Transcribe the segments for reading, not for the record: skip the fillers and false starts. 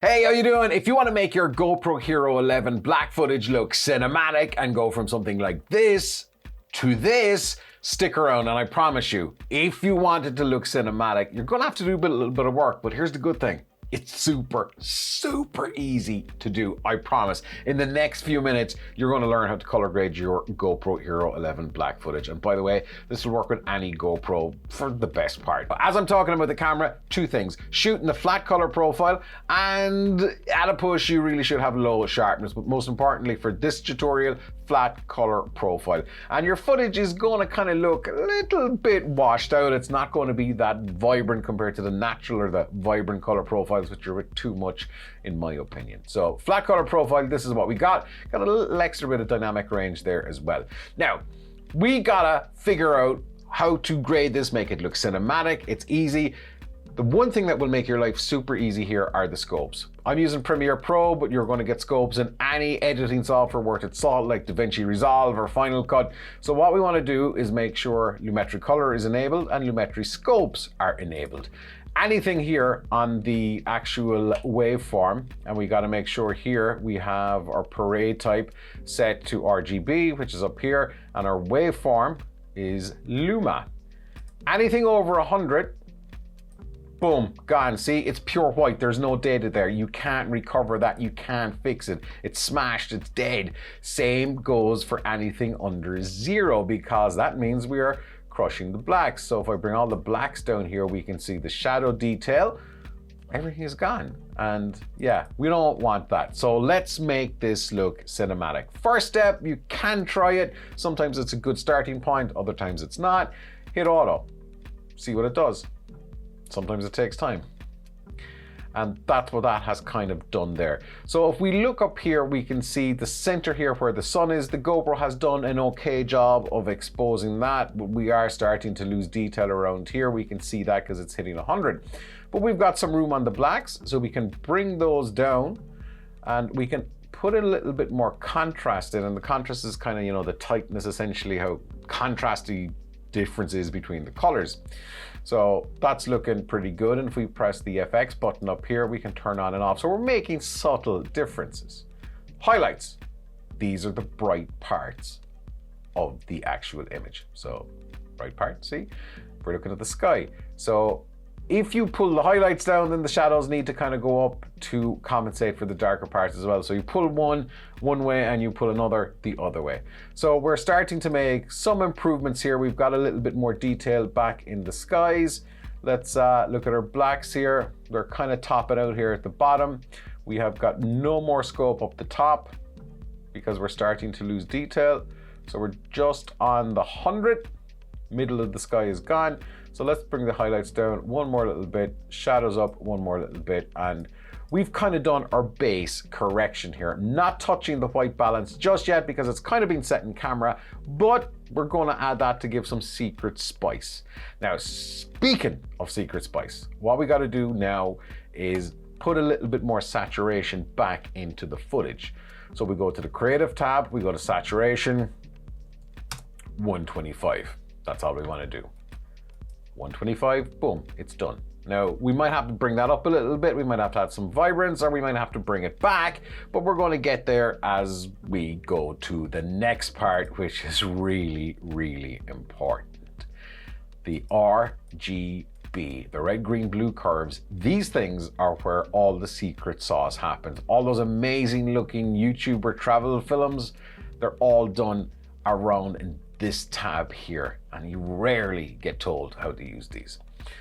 Hey, how you doing? If you want to make your GoPro Hero 11 black footage look cinematic and go from something like this to this, stick around and I promise you, if you want it to look cinematic, you're going to have to do a little bit of work, but here's the good thing. It's super easy to do, I promise. In the next few minutes, you're going to learn how to color grade your GoPro Hero 11 black footage. And by the way, this will work with any GoPro for the best part. As I'm talking about the camera, two things. Shoot in the flat color profile, and at a push, you really should have low sharpness. But most importantly for this tutorial, flat color profile. And your footage is going to kind of look a little bit washed out. It's not going to be that vibrant compared to the natural or the vibrant color profiles, which are too much in my opinion. So flat color profile, this is what we got. Got a little extra bit of dynamic range there as well. Now, we gotta figure out how to grade this, make it look cinematic. It's easy. The one thing that will make your life super easy here are the scopes. I'm using Premiere Pro, but you're going to get scopes in any editing software worth its salt, like DaVinci Resolve or Final Cut. So what we want to do is make sure Lumetri Color is enabled and Lumetri Scopes are enabled. Anything here on the actual waveform, and we got to make sure here we have our parade type set to RGB, which is up here, and our waveform is Luma. Anything over 100, boom, gone. See, it's pure white. There's no data there. You can't recover that. You can't fix it. It's smashed. It's dead. Same goes for anything under 0, because that means we are crushing the blacks. So if I bring all the blacks down here, we can see the shadow detail. Everything is gone. And yeah, we don't want that. So let's make this look cinematic. First step, you can try it. Sometimes it's a good starting point. Other times it's not. Hit auto. See what it does. Sometimes it takes time. And that's what that has kind of done there. So if we look up here, we can see the center here where the sun is. The GoPro has done an okay job of exposing that, but we are starting to lose detail around here. We can see that because it's hitting 100. But we've got some room on the blacks, so we can bring those down and we can put a little bit more contrast in. And the contrast is kind of, you know, the tightness, essentially how contrasty difference is between the colors. So that's looking pretty good. And if we press the FX button up here, we can turn on and off. So we're making subtle differences. Highlights. These are the bright parts of the actual image. So bright part, see? We're looking at the sky. So if you pull the highlights down, then the shadows need to kind of go up to compensate for the darker parts as well. So you pull one way and you pull another the other way. So we're starting to make some improvements here. We've got a little bit more detail back in the skies. Let's look at our blacks here. They're kind of topping out here at the bottom. We have got no more scope up the top because we're starting to lose detail. So we're just on the 100. Middle of the sky is gone. So let's bring the highlights down one more little bit, shadows up one more little bit, and we've kind of done our base correction here. Not touching the white balance just yet because it's kind of been set in camera, but we're going to add that to give some secret spice. Now, speaking of secret spice, what we got to do now is put a little bit more saturation back into the footage. So we go to the creative tab, we go to saturation, 125. That's all we want to do. 125, boom, it's done. Now, we might have to bring that up a little bit. We might have to add some vibrance, or we might have to bring it back, but we're going to get there as we go to the next part, which is really important. The RGB, the red, green, blue curves. These things are where all the secret sauce happens. All those amazing looking YouTuber travel films, they're all done around in this tab here, and you rarely get told how to use these.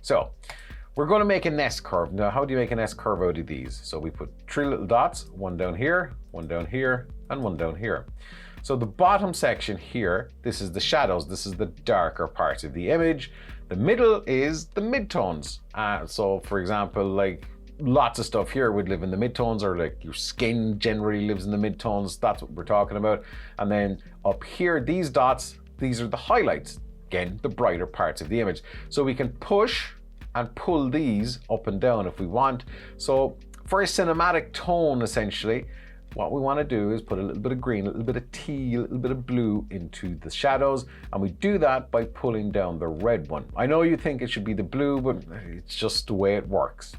So we're going to make an S curve. Now, how do you make an S curve out of these? So we put 3 little dots, one down here, one down here, and one down here. So the bottom section here, this is the shadows. This is the darker part of the image. The middle is the midtones. So for example, like lots of stuff here would live in the midtones, or like your skin generally lives in the midtones. That's what we're talking about. And then up here, these dots, these are the highlights. Again, the brighter parts of the image. So we can push and pull these up and down if we want. So for a cinematic tone, essentially, what we want to do is put a little bit of green, a little bit of teal, a little bit of blue into the shadows. And we do that by pulling down the red one. I know you think it should be the blue, but it's just the way it works.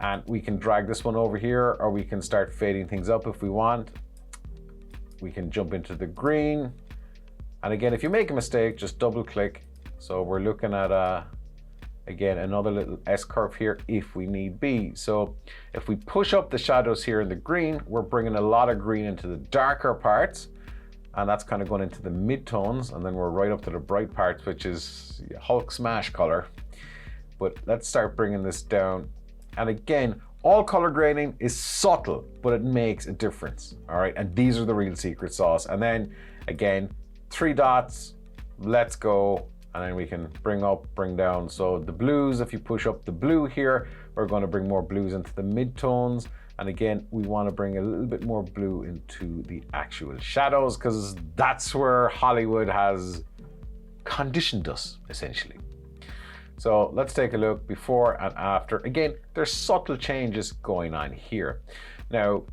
And we can drag this one over here, or we can start fading things up if we want. We can jump into the green. And again, if you make a mistake, just double click. So we're looking at, again, another little S curve here if we need be. So if we push up the shadows here in the green, we're bringing a lot of green into the darker parts. And that's kind of going into the midtones. And then we're right up to the bright parts, which is Hulk smash color. But let's start bringing this down. And again, all color grading is subtle, but it makes a difference. All right, and these are the real secret sauce. And then again, 3 dots, let's go. And then we can bring up, bring down. So the blues, if you push up the blue here, we're going to bring more blues into the midtones. And again, we want to bring a little bit more blue into the actual shadows, because that's where Hollywood has conditioned us, essentially. So let's take a look before and after. Again, there's subtle changes going on here. Now,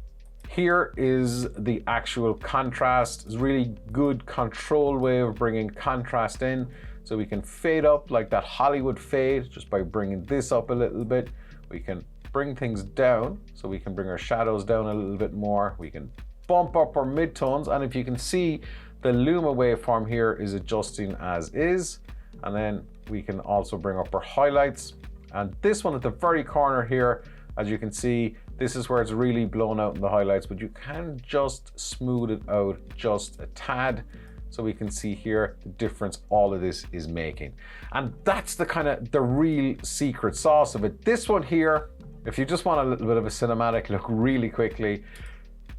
here is the actual contrast. It's a really good controlled way of bringing contrast in. So we can fade up like that Hollywood fade just by bringing this up a little bit. We can bring things down, so we can bring our shadows down a little bit more. We can bump up our midtones, and if you can see, the Luma waveform here is adjusting as is. And then we can also bring up our highlights. And this one at the very corner here, as you can see, this is where it's really blown out in the highlights, but you can just smooth it out just a tad. So we can see here the difference all of this is making. And that's the kind of the real secret sauce of it. This one here, if you just want a little bit of a cinematic look really quickly,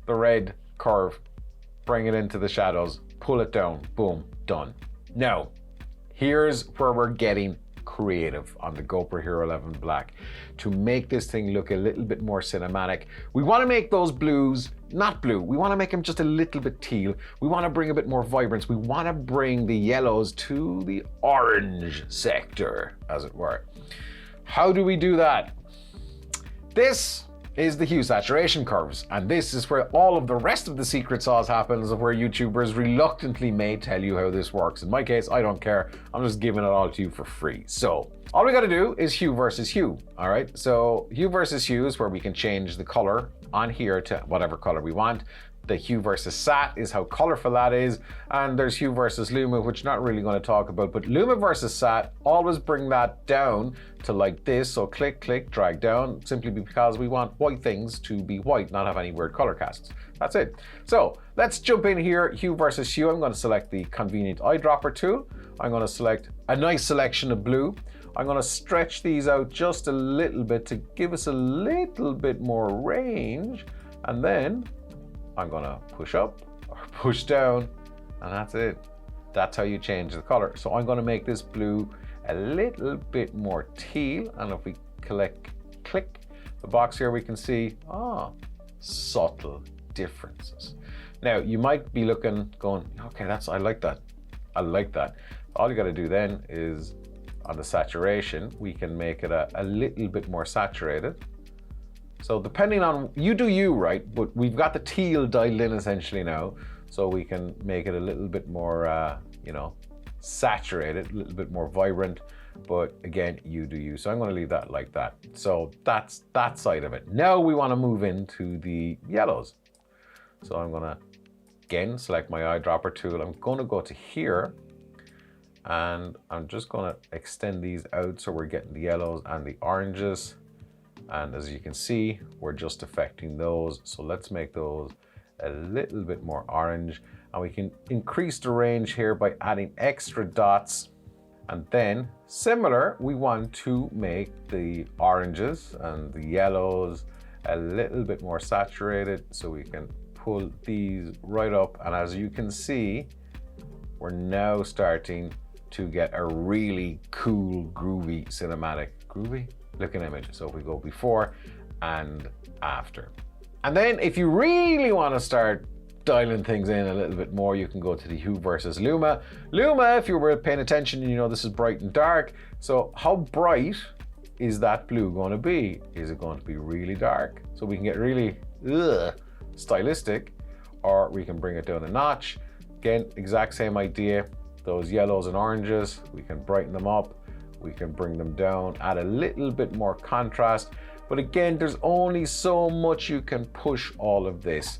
the red curve, bring it into the shadows, pull it down, boom, done. Now, here's where we're getting creative on the GoPro Hero 11 Black to make this thing look a little bit more cinematic. We want to make those blues not blue. We want to make them just a little bit teal. We want to bring a bit more vibrance. We want to bring the yellows to the orange sector, as it were. How do we do that? This is the hue saturation curves, and this is where all of the rest of the secret sauce happens, of where YouTubers reluctantly may tell you how this works. In my case, I don't care. I'm just giving it all to you for free. So all we got to do is hue versus hue. All right, so hue versus hue is where we can change the color on here to whatever color we want. The hue versus sat is how colorful that is, and there's hue versus luma, which not really going to talk about, but luma versus sat, always bring that down to like this. So click, click, drag down, simply because we want white things to be white, not have any weird color casts. That's it. So let's jump in here, hue versus hue. I'm going to select the convenient eyedropper tool. I'm going to select a nice selection of blue. I'm going to stretch these out just a little bit to give us a little bit more range, and then I'm gonna push up or push down, and that's it. That's how you change the color. So I'm gonna make this blue a little bit more teal, and if we click the box here, we can see, subtle differences. Now, you might be looking, going, okay, I like that. I like that. All you gotta do then is, on the saturation, we can make it a little bit more saturated. So depending on, you do you, right? But we've got the teal dialed in essentially now, so we can make it a little bit more, saturated, a little bit more vibrant. But again, you do you. So I'm going to leave that like that. So that's that side of it. Now we want to move into the yellows. So I'm going to, again, select my eyedropper tool. I'm going to go to here, and I'm just going to extend these out so we're getting the yellows and the oranges. And as you can see, we're just affecting those. So let's make those a little bit more orange. And we can increase the range here by adding extra dots. And then, similar, we want to make the oranges and the yellows a little bit more saturated. So we can pull these right up. And as you can see, we're now starting to get a really cool, groovy, cinematic, looking image. So if we go before and after. And then if you really want to start dialing things in a little bit more, you can go to the hue versus luma. Luma, if you were paying attention, you know this is bright and dark. So how bright is that blue going to be? Is it going to be really dark? So we can get really stylistic, or we can bring it down a notch. Again, exact same idea. Those yellows and oranges, we can brighten them up. We can bring them down, add a little bit more contrast. But again, there's only so much you can push all of this.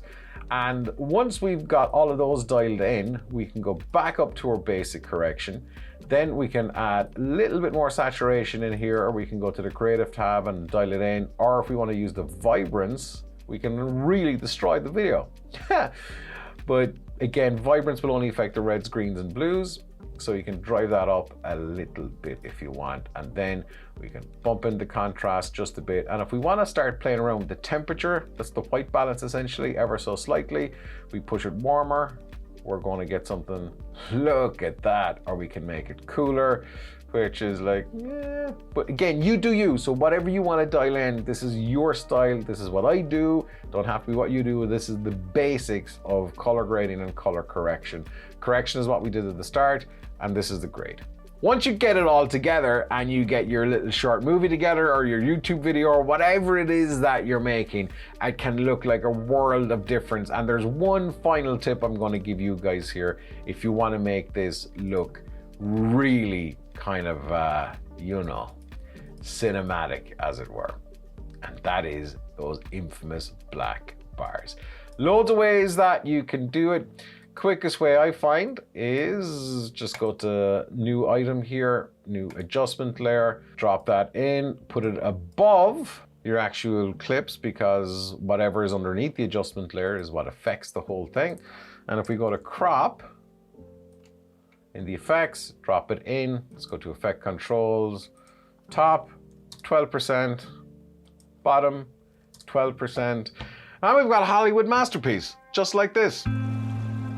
And once we've got all of those dialed in, we can go back up to our basic correction. Then we can add a little bit more saturation in here, or we can go to the creative tab and dial it in. Or if we want to use the vibrance, we can really destroy the video. But again, vibrance will only affect the reds, greens, and blues. So you can drive that up a little bit if you want. And then we can bump in the contrast just a bit. And if we want to start playing around with the temperature, that's the white balance essentially, ever so slightly, we push it warmer, we're going to get something, look at that. Or we can make it cooler, which is like, yeah. But again, you do you. So whatever you want to dial in, this is your style. This is what I do. Don't have to be what you do. This is the basics of color grading and color correction. Correction is what we did at the start, and this is the grade. Once you get it all together and you get your little short movie together or your YouTube video or whatever it is that you're making, it can look like a world of difference. And there's one final tip I'm going to give you guys here if you want to make this look really kind of, cinematic, as it were. And that is those infamous black bars. Loads of ways that you can do it. Quickest way I find is just go to new item here, new adjustment layer, drop that in, put it above your actual clips, because whatever is underneath the adjustment layer is what affects the whole thing. And if we go to crop, in the effects, drop it in. Let's go to effect controls. Top, 12%. Bottom, 12%. And we've got a Hollywood masterpiece, just like this.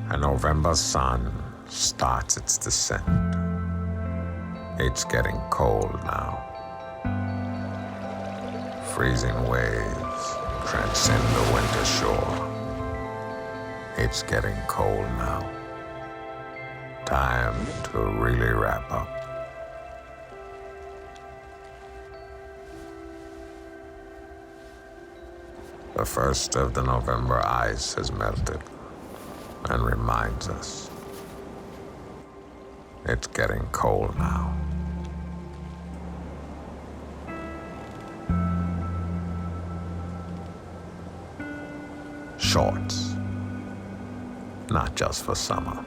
A November sun starts its descent. It's getting cold now. Freezing waves transcend the winter shore. It's getting cold now. Time to really wrap up. The first of the November ice has melted and reminds us it's getting cold now. Shorts, not just for summer.